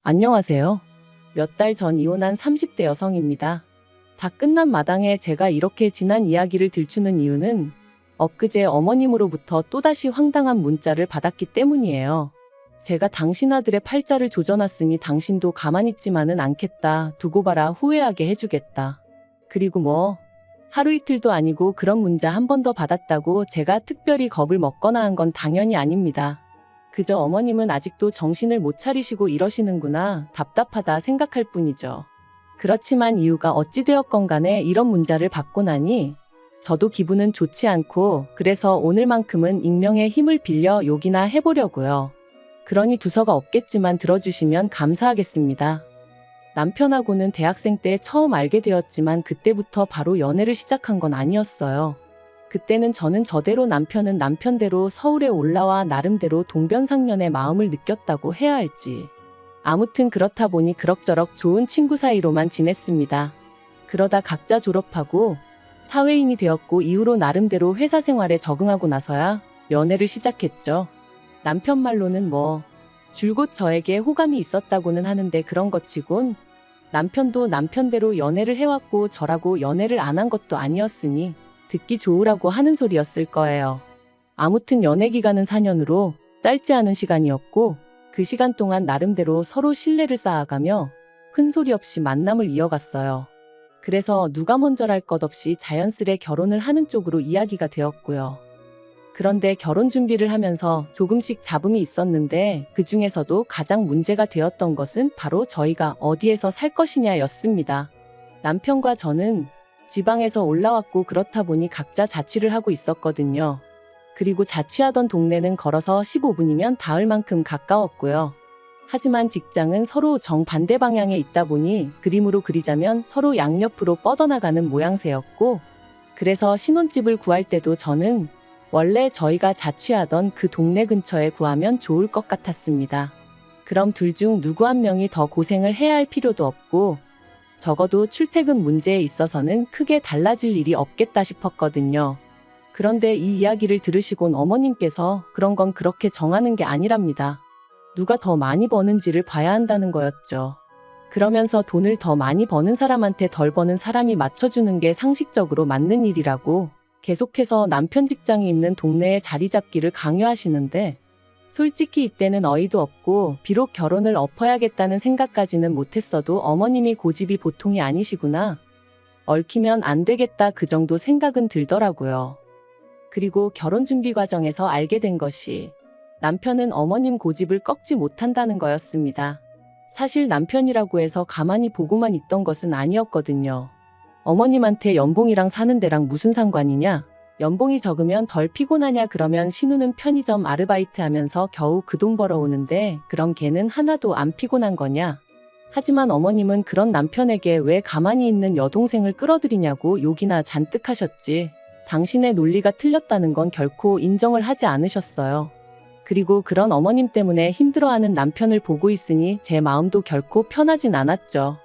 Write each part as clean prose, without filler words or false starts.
안녕하세요. 몇 달 전 이혼한 30대 여성입니다. 다 끝난 마당에 제가 이렇게 지난 이야기를 들추는 이유는 엊그제 어머님으로부터 또다시 황당한 문자를 받았기 때문이에요. 제가 당신 아들의 팔자를 조져놨으니 당신도 가만히 있지만은 않겠다. 두고 봐라. 후회하게 해주겠다. 그리고 뭐 하루 이틀도 아니고 그런 문자 한 번 더 받았다고 제가 특별히 겁을 먹거나 한 건 당연히 아닙니다. 그저 어머님은 아직도 정신을 못 차리시고 이러시는구나 답답하다 생각할 뿐이죠. 그렇지만 이유가 어찌되었건 간에 이런 문자를 받고 나니 저도 기분은 좋지 않고 그래서 오늘만큼은 익명의 힘을 빌려 욕이나 해보려고요. 그러니 두서가 없겠지만 들어주시면 감사하겠습니다. 남편하고는 대학생 때 처음 알게 되었지만 그때부터 바로 연애를 시작한 건 아니었어요. 그때는 저는 저대로 남편은 남편대로 서울에 올라와 나름대로 동변상련의 마음을 느꼈다고 해야 할지. 아무튼 그렇다 보니 그럭저럭 좋은 친구 사이로만 지냈습니다. 그러다 각자 졸업하고 사회인이 되었고 이후로 나름대로 회사 생활에 적응하고 나서야 연애를 시작했죠. 남편 말로는 뭐 줄곧 저에게 호감이 있었다고는 하는데 그런 것 치곤 남편도 남편대로 연애를 해왔고 저라고 연애를 안 한 것도 아니었으니 듣기 좋으라고 하는 소리였을 거예요. 아무튼 연애 기간은 4년으로 짧지 않은 시간이었고 그 시간 동안 나름대로 서로 신뢰를 쌓아가며 큰 소리 없이 만남을 이어갔어요. 그래서 누가 먼저랄 것 없이 자연스레 결혼을 하는 쪽으로 이야기가 되었고요. 그런데 결혼 준비를 하면서 조금씩 잡음이 있었는데 그 중에서도 가장 문제가 되었던 것은 바로 저희가 어디에서 살 것이냐였습니다. 남편과 저는 지방에서 올라왔고 그렇다 보니 각자 자취를 하고 있었거든요. 그리고 자취하던 동네는 걸어서 15분이면 닿을 만큼 가까웠고요. 하지만 직장은 서로 정반대 방향에 있다 보니 그림으로 그리자면 서로 양옆으로 뻗어나가는 모양새였고 그래서 신혼집을 구할 때도 저는 원래 저희가 자취하던 그 동네 근처에 구하면 좋을 것 같았습니다. 그럼 둘 중 누구 한 명이 더 고생을 해야 할 필요도 없고 적어도 출퇴근 문제에 있어서는 크게 달라질 일이 없겠다 싶었거든요. 그런데 이 이야기를 들으시곤 어머님께서 그런 건 그렇게 정하는 게 아니랍니다. 누가 더 많이 버는지를 봐야 한다는 거였죠. 그러면서 돈을 더 많이 버는 사람한테 덜 버는 사람이 맞춰주는 게 상식적으로 맞는 일이라고 계속해서 남편 직장이 있는 동네에 자리 잡기를 강요하시는데 솔직히 이때는 어이도 없고 비록 결혼을 엎어야겠다는 생각까지는 못했어도 어머님이 고집이 보통이 아니시구나. 얽히면 안 되겠다 그 정도 생각은 들더라고요. 그리고 결혼 준비 과정에서 알게 된 것이 남편은 어머님 고집을 꺾지 못한다는 거였습니다. 사실 남편이라고 해서 가만히 보고만 있던 것은 아니었거든요. 어머님한테 연봉이랑 사는 데랑 무슨 상관이냐? 연봉이 적으면 덜 피곤하냐 그러면 신우는 편의점 아르바이트 하면서 겨우 그 돈 벌어오는데 그럼 걔는 하나도 안 피곤한 거냐? 하지만 어머님은 그런 남편에게 왜 가만히 있는 여동생을 끌어들이냐고 욕이나 잔뜩 하셨지. 당신의 논리가 틀렸다는 건 결코 인정을 하지 않으셨어요. 그리고 그런 어머님 때문에 힘들어하는 남편을 보고 있으니 제 마음도 결코 편하진 않았죠.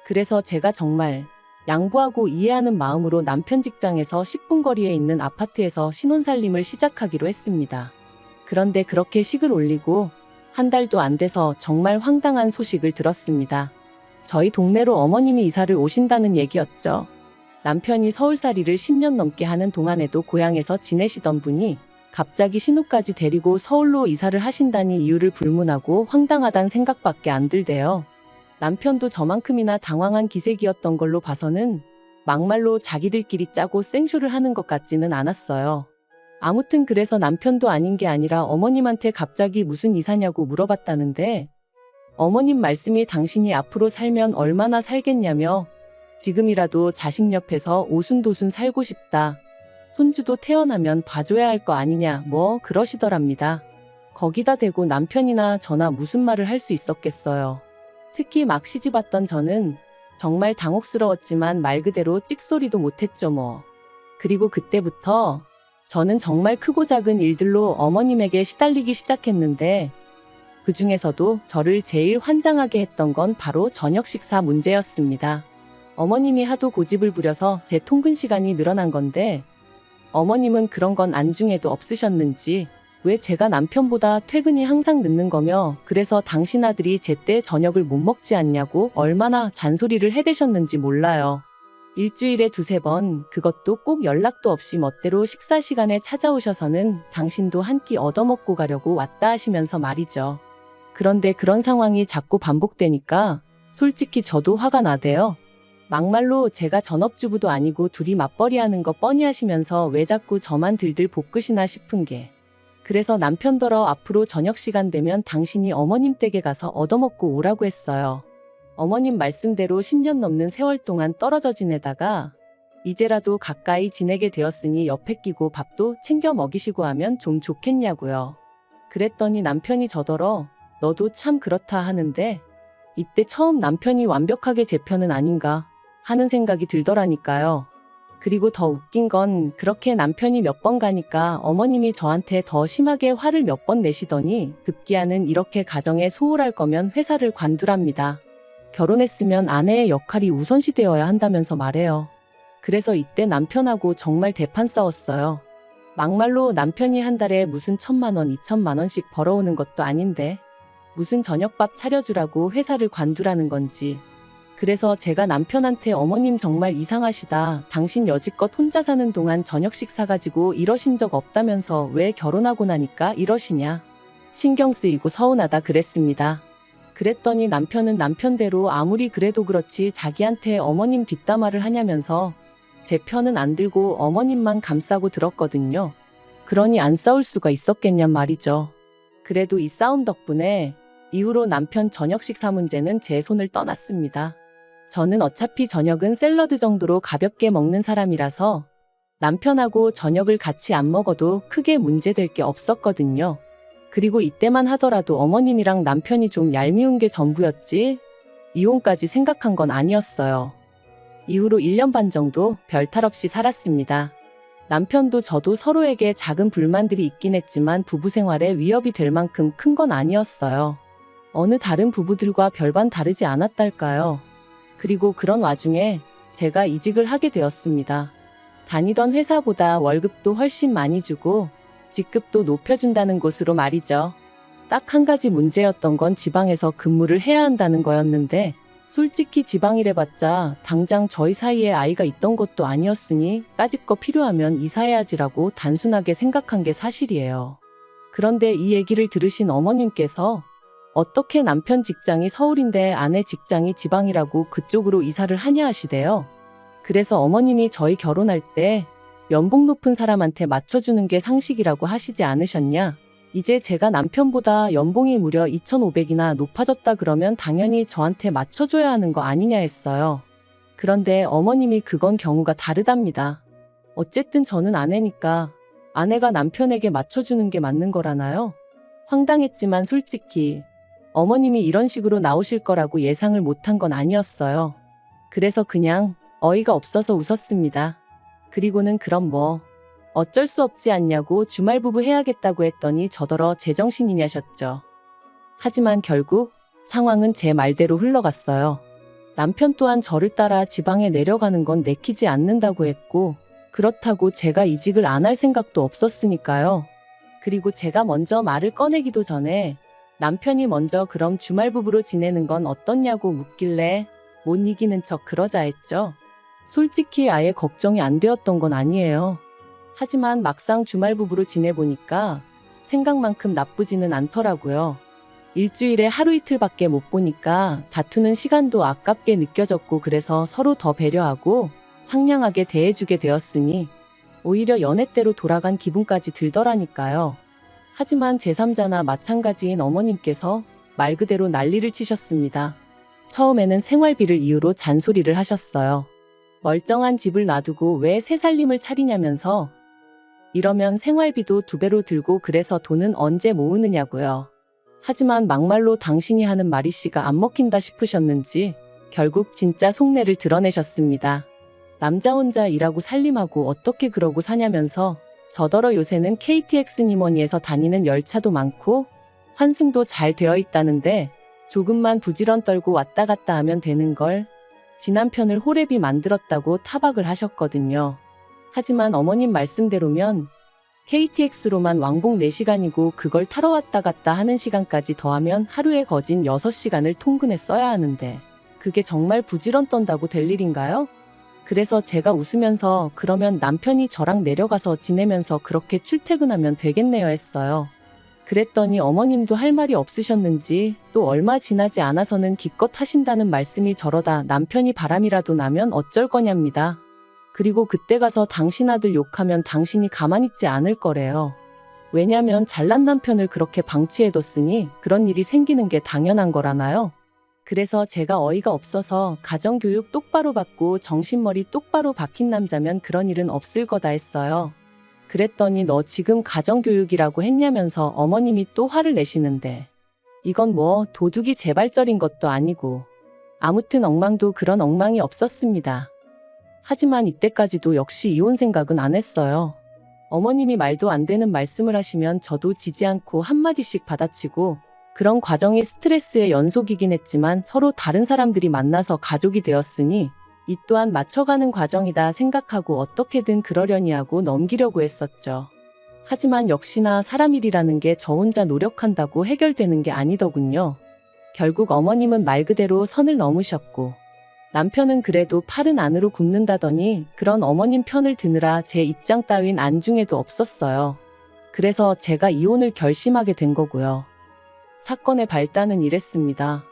그래서 제가 정말 양보하고 이해하는 마음으로 남편 직장에서 10분 거리에 있는 아파트에서 신혼살림을 시작하기로 했습니다. 그런데 그렇게 식을 올리고 한 달도 안 돼서 정말 황당한 소식을 들었습니다. 저희 동네로 어머님이 이사를 오신다는 얘기였죠. 남편이 서울살이를 10년 넘게 하는 동안에도 고향에서 지내시던 분이 갑자기 신우까지 데리고 서울로 이사를 하신다니 이유를 불문하고 황당하단 생각밖에 안 들대요. 남편도 저만큼이나 당황한 기색이었던 걸로 봐서는 막말로 자기들끼리 짜고 생쇼를 하는 것 같지는 않았어요. 아무튼 그래서 남편도 아닌 게 아니라 어머님한테 갑자기 무슨 이사냐고 물어봤다는데 어머님 말씀이 당신이 앞으로 살면 얼마나 살겠냐며 지금이라도 자식 옆에서 오순도순 살고 싶다. 손주도 태어나면 봐줘야 할 거 아니냐 뭐 그러시더랍니다. 거기다 대고 남편이나 저나 무슨 말을 할 수 있었겠어요. 특히 막 시집왔던 저는 정말 당혹스러웠지만 말 그대로 찍소리도 못했죠 뭐. 그리고 그때부터 저는 정말 크고 작은 일들로 어머님에게 시달리기 시작했는데 그 중에서도 저를 제일 환장하게 했던 건 바로 저녁 식사 문제였습니다. 어머님이 하도 고집을 부려서 제 통근 시간이 늘어난 건데 어머님은 그런 건 안중에도 없으셨는지 왜 제가 남편보다 퇴근이 항상 늦는 거며 그래서 당신 아들이 제때 저녁을 못 먹지 않냐고 얼마나 잔소리를 해대셨는지 몰라요. 일주일에 두세 번, 그것도 꼭 연락도 없이 멋대로 식사 시간에 찾아오셔서는 당신도 한 끼 얻어먹고 가려고 왔다 하시면서 말이죠. 그런데 그런 상황이 자꾸 반복되니까 솔직히 저도 화가 나대요. 막말로 제가 전업주부도 아니고 둘이 맞벌이 하는 거 뻔히 하시면서 왜 자꾸 저만 들들 볶으시나 싶은 게. 그래서 남편더러 앞으로 저녁 시간 되면 당신이 어머님 댁에 가서 얻어먹고 오라고 했어요. 어머님 말씀대로 10년 넘는 세월 동안 떨어져 지내다가 이제라도 가까이 지내게 되었으니 옆에 끼고 밥도 챙겨 먹이시고 하면 좀 좋겠냐고요. 그랬더니 남편이 저더러 너도 참 그렇다 하는데 이때 처음 남편이 완벽하게 제 편은 아닌가 하는 생각이 들더라니까요. 그리고 더 웃긴 건 그렇게 남편이 몇 번 가니까 어머님이 저한테 더 심하게 화를 몇 번 내시더니 급기야는 이렇게 가정에 소홀할 거면 회사를 관두랍니다. 결혼했으면 아내의 역할이 우선시 되어야 한다면서 말해요. 그래서 이때 남편하고 정말 대판 싸웠어요. 막말로 남편이 한 달에 무슨 1,000만 원, 2,000만 원씩 벌어오는 것도 아닌데 무슨 저녁밥 차려주라고 회사를 관두라는 건지. 그래서 제가 남편한테 어머님 정말 이상하시다. 당신 여지껏 혼자 사는 동안 저녁식 사가지고 이러신 적 없다면서 왜 결혼하고 나니까 이러시냐. 신경 쓰이고 서운하다 그랬습니다. 그랬더니 남편은 남편대로 아무리 그래도 그렇지 자기한테 어머님 뒷담화를 하냐면서 제 편은 안 들고 어머님만 감싸고 들었거든요. 그러니 안 싸울 수가 있었겠냔 말이죠. 그래도 이 싸움 덕분에 이후로 남편 저녁 식사 문제는 제 손을 떠났습니다. 저는 어차피 저녁은 샐러드 정도로 가볍게 먹는 사람이라서 남편하고 저녁을 같이 안 먹어도 크게 문제될 게 없었거든요. 그리고 이때만 하더라도 어머님이랑 남편이 좀 얄미운 게 전부였지 이혼까지 생각한 건 아니었어요. 이후로 1년 반 정도 별탈 없이 살았습니다. 남편도 저도 서로에게 작은 불만들이 있긴 했지만 부부 생활에 위협이 될 만큼 큰 건 아니었어요. 어느 다른 부부들과 별반 다르지 않았달까요. 그리고 그런 와중에 제가 이직을 하게 되었습니다. 다니던 회사보다 월급도 훨씬 많이 주고 직급도 높여준다는 곳으로 말이죠. 딱 한 가지 문제였던 건 지방에서 근무를 해야 한다는 거였는데 솔직히 지방이래봤자 당장 저희 사이에 아이가 있던 것도 아니었으니 까짓 거 필요하면 이사해야지라고 단순하게 생각한 게 사실이에요. 그런데 이 얘기를 들으신 어머님께서 어떻게 남편 직장이 서울인데 아내 직장이 지방이라고 그쪽으로 이사를 하냐 하시대요. 그래서 어머님이 저희 결혼할 때 연봉 높은 사람한테 맞춰주는 게 상식이라고 하시지 않으셨냐? 이제 제가 남편보다 연봉이 무려 2,500이나 높아졌다 그러면 당연히 저한테 맞춰줘야 하는 거 아니냐 했어요. 그런데 어머님이 그건 경우가 다르답니다. 어쨌든 저는 아내니까 아내가 남편에게 맞춰주는 게 맞는 거라나요? 황당했지만 솔직히 어머님이 이런 식으로 나오실 거라고 예상을 못한 건 아니었어요. 그래서 그냥 어이가 없어서 웃었습니다. 그리고는 그럼 뭐 어쩔 수 없지 않냐고 주말부부 해야겠다고 했더니 저더러 제정신이냐셨죠. 하지만 결국 상황은 제 말대로 흘러갔어요. 남편 또한 저를 따라 지방에 내려가는 건 내키지 않는다고 했고 그렇다고 제가 이직을 안 할 생각도 없었으니까요. 그리고 제가 먼저 말을 꺼내기도 전에 남편이 먼저 그럼 주말부부로 지내는 건 어떻냐고 묻길래 못 이기는 척 그러자 했죠. 솔직히 아예 걱정이 안 되었던 건 아니에요. 하지만 막상 주말부부로 지내보니까 생각만큼 나쁘지는 않더라고요. 일주일에 하루 이틀밖에 못 보니까 다투는 시간도 아깝게 느껴졌고 그래서 서로 더 배려하고 상냥하게 대해주게 되었으니 오히려 연애 때로 돌아간 기분까지 들더라니까요. 하지만 제3자나 마찬가지인 어머님께서 말 그대로 난리를 치셨습니다. 처음에는 생활비를 이유로 잔소리를 하셨어요. 멀쩡한 집을 놔두고 왜 새 살림을 차리냐면서 이러면 생활비도 2배로 들고 그래서 돈은 언제 모으느냐고요. 하지만 막말로 당신이 하는 말이씨가 안 먹힌다 싶으셨는지 결국 진짜 속내를 드러내셨습니다. 남자 혼자 일하고 살림하고 어떻게 그러고 사냐면서 저더러 요새는 KTX 니머니에서 다니는 열차도 많고 환승도 잘 되어 있다는데 조금만 부지런 떨고 왔다 갔다 하면 되는 걸 지 남편을 호래비 만들었다고 타박을 하셨거든요. 하지만 어머님 말씀대로면 KTX로만 왕복 4시간이고 그걸 타러 왔다 갔다 하는 시간까지 더하면 하루에 거진 6시간을 통근에 써야 하는데 그게 정말 부지런 떤다고 될 일인가요? 그래서 제가 웃으면서 그러면 남편이 저랑 내려가서 지내면서 그렇게 출퇴근하면 되겠네요 했어요. 그랬더니 어머님도 할 말이 없으셨는지 또 얼마 지나지 않아서는 기껏 하신다는 말씀이 저러다 남편이 바람이라도 나면 어쩔 거냐입니다. 그리고 그때 가서 당신 아들 욕하면 당신이 가만히 있지 않을 거래요. 왜냐면 잘난 남편을 그렇게 방치해뒀으니 그런 일이 생기는 게 당연한 거라나요? 그래서 제가 어이가 없어서 가정교육 똑바로 받고 정신머리 똑바로 박힌 남자면 그런 일은 없을 거다 했어요. 그랬더니 너 지금 가정교육이라고 했냐면서 어머님이 또 화를 내시는데 이건 뭐 도둑이 재발절인 것도 아니고 아무튼 엉망도 그런 엉망이 없었습니다. 하지만 이때까지도 역시 이혼 생각은 안 했어요. 어머님이 말도 안 되는 말씀을 하시면 저도 지지 않고 한마디씩 받아치고 그런 과정이 스트레스의 연속이긴 했지만 서로 다른 사람들이 만나서 가족이 되었으니 이 또한 맞춰가는 과정이다 생각하고 어떻게든 그러려니 하고 넘기려고 했었죠. 하지만 역시나 사람 일이라는 게 저 혼자 노력한다고 해결되는 게 아니더군요. 결국 어머님은 말 그대로 선을 넘으셨고 남편은 그래도 팔은 안으로 굽는다더니 그런 어머님 편을 드느라 제 입장 따윈 안중에도 없었어요. 그래서 제가 이혼을 결심하게 된 거고요. 사건의 발단은 이랬습니다.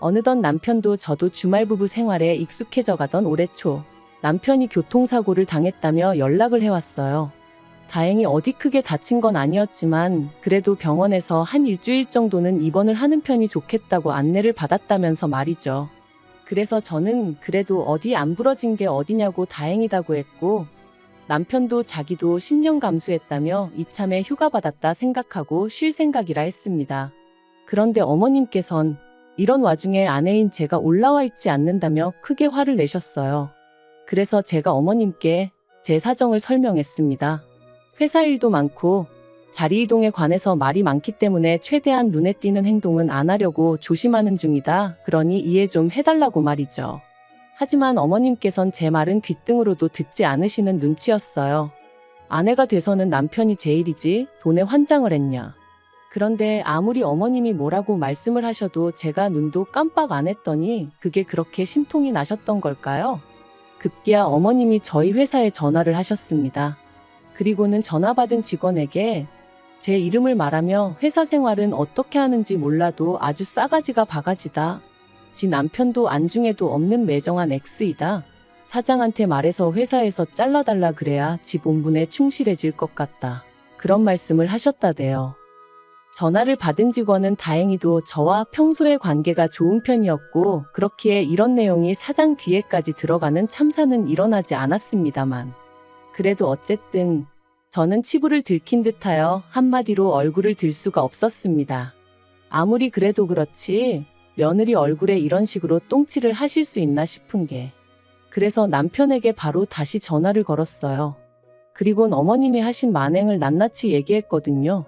어느덧 남편도 저도 주말부부 생활에 익숙해져 가던 올해 초 남편이 교통사고를 당했다며 연락을 해왔어요. 다행히 어디 크게 다친 건 아니었지만 그래도 병원에서 한 일주일 정도는 입원을 하는 편이 좋겠다고 안내를 받았다면서 말이죠. 그래서 저는 그래도 어디 안 부러진 게 어디냐고 다행이다고 했고 남편도 자기도 10년 감수했다며 이참에 휴가 받았다 생각하고 쉴 생각이라 했습니다. 그런데 어머님께선 이런 와중에 아내인 제가 올라와 있지 않는다며 크게 화를 내셨어요. 그래서 제가 어머님께 제 사정을 설명했습니다. 회사 일도 많고 자리 이동에 관해서 말이 많기 때문에 최대한 눈에 띄는 행동은 안 하려고 조심하는 중이다. 그러니 이해 좀 해달라고 말이죠. 하지만 어머님께선 제 말은 귓등으로도 듣지 않으시는 눈치였어요. 아내가 돼서는 남편이 제일이지 돈에 환장을 했냐. 그런데 아무리 어머님이 뭐라고 말씀을 하셔도 제가 눈도 깜빡 안 했더니 그게 그렇게 심통이 나셨던 걸까요? 급기야 어머님이 저희 회사에 전화를 하셨습니다. 그리고는 전화 받은 직원에게 제 이름을 말하며 회사 생활은 어떻게 하는지 몰라도 아주 싸가지가 바가지다. 지 남편도 안중에도 없는 매정한 X이다. 사장한테 말해서 회사에서 잘라달라 그래야 지 본분에 충실해질 것 같다. 그런 말씀을 하셨다대요. 전화를 받은 직원은 다행히도 저와 평소에 관계가 좋은 편이었고 그렇기에 이런 내용이 사장 귀에까지 들어가는 참사는 일어나지 않았습니다만 그래도 어쨌든 저는 치부를 들킨 듯하여 한마디로 얼굴을 들 수가 없었습니다. 아무리 그래도 그렇지 며느리 얼굴에 이런 식으로 똥칠을 하실 수 있나 싶은 게 그래서 남편에게 바로 다시 전화를 걸었어요. 그리곤 어머님이 하신 만행을 낱낱이 얘기했거든요.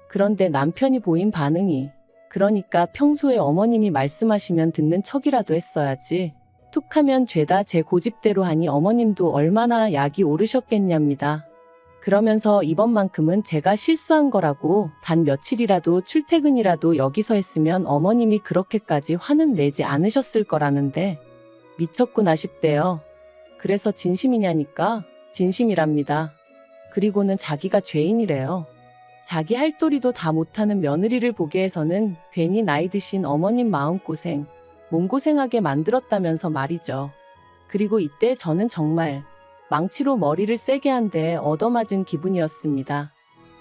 그런데 남편이 보인 반응이 그러니까 평소에 어머님이 말씀하시면 듣는 척이라도 했어야지 툭하면 죄다 제 고집대로 하니 어머님도 얼마나 약이 오르셨겠냐입니다. 그러면서 이번만큼은 제가 실수한 거라고 단 며칠이라도 출퇴근이라도 여기서 했으면 어머님이 그렇게까지 화는 내지 않으셨을 거라는데 미쳤구나 싶대요. 그래서 진심이냐니까 진심이랍니다. 그리고는 자기가 죄인이래요. 자기 할 도리도 다 못하는 며느리를 보게 해서는 괜히 나이 드신 어머님 마음고생, 몸고생하게 만들었다면서 말이죠. 그리고 이때 저는 정말 망치로 머리를 세게 한 대 얻어맞은 기분이었습니다.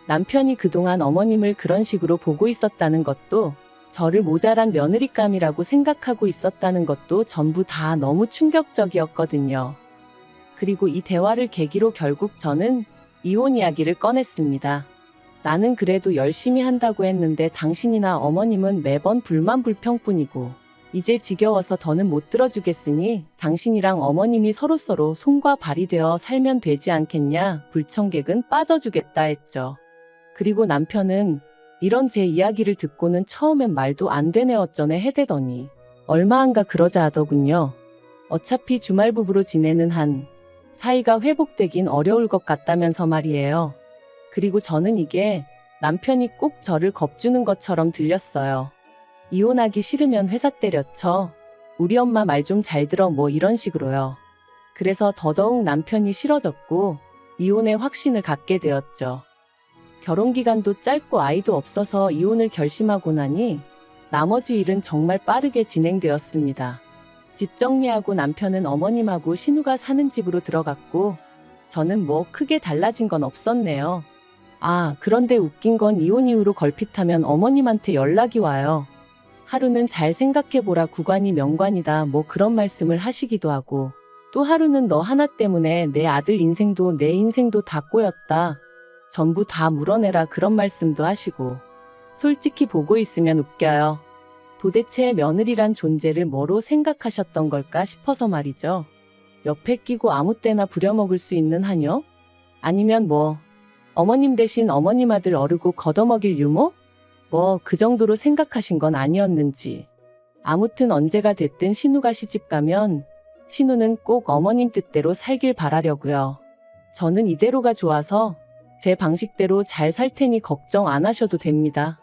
남편이 그동안 어머님을 그런 식으로 보고 있었다는 것도 저를 모자란 며느리감이라고 생각하고 있었다는 것도 전부 다 너무 충격적이었거든요. 그리고 이 대화를 계기로 결국 저는 이혼 이야기를 꺼냈습니다. 나는 그래도 열심히 한다고 했는데 당신이나 어머님은 매번 불만 불평뿐이고 이제 지겨워서 더는 못 들어주겠으니 당신이랑 어머님이 서로서로 손과 발이 되어 살면 되지 않겠냐. 불청객은 빠져주겠다 했죠. 그리고 남편은 이런 제 이야기를 듣고는 처음엔 말도 안 되네 어쩌네 해대더니 얼마 안가 그러자 하더군요. 어차피 주말부부로 지내는 한 사이가 회복되긴 어려울 것 같다면서 말이에요. 그리고 저는 이게 남편이 꼭 저를 겁주는 것처럼 들렸어요. 이혼하기 싫으면 회사 때려쳐. 우리 엄마 말 좀 잘 들어 뭐 이런 식으로요. 그래서 더더욱 남편이 싫어졌고 이혼의 확신을 갖게 되었죠. 결혼 기간도 짧고 아이도 없어서 이혼을 결심하고 나니 나머지 일은 정말 빠르게 진행되었습니다. 집 정리하고 남편은 어머님하고 신우가 사는 집으로 들어갔고 저는 뭐 크게 달라진 건 없었네요. 아, 그런데 웃긴 건 이혼 이후로 걸핏하면 어머님한테 연락이 와요. 하루는 잘 생각해보라 구관이 명관이다 뭐 그런 말씀을 하시기도 하고 또 하루는 너 하나 때문에 내 아들 인생도 내 인생도 다 꼬였다. 전부 다 물어내라 그런 말씀도 하시고 솔직히 보고 있으면 웃겨요. 도대체 며느리란 존재를 뭐로 생각하셨던 걸까 싶어서 말이죠. 옆에 끼고 아무 때나 부려먹을 수 있는 하녀? 아니면 뭐 어머님 대신 어머님 아들 어르고 걷어먹일 유모? 뭐 그 정도로 생각하신 건 아니었는지. 아무튼 언제가 됐든 신우가 시집가면 신우는 꼭 어머님 뜻대로 살길 바라려고요. 저는 이대로가 좋아서 제 방식대로 잘 살 테니 걱정 안 하셔도 됩니다.